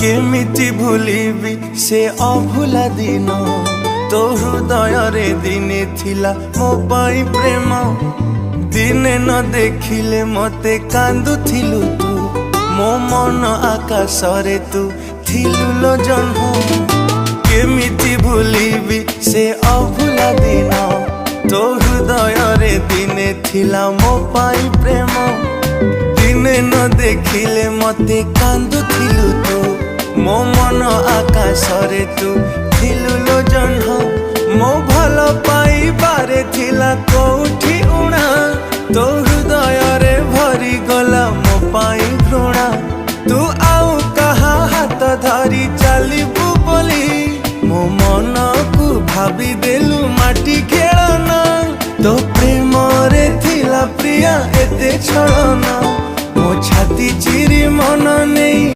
केमिति भूलिबी से अभुला दिन तो हृदय रे दिने थिला मो पाई प्रेम दिने न देखिले मते कांदुथिलु तू मो मन आकाश रे तू थिलु लो जन्म केमिति भूलिबी से अभुला दिन तो हृदय रे दिने थिला मो पाई प्रेम दिने न देखिले मते कांदुथिलु तू मो मन आकाश रे तू थिलु लो जन्म मो भल पाई बारे थिला कोठी उणा तो हृदय रे भरी गला मो पाई घृणा तू आउ कहा हाथ धरी चलिबू बोली मो मन को भाभी देलु माटी खेलना तो प्रेम रे थिला प्रिया एते छलना मो छाती चिरी मन नहीं।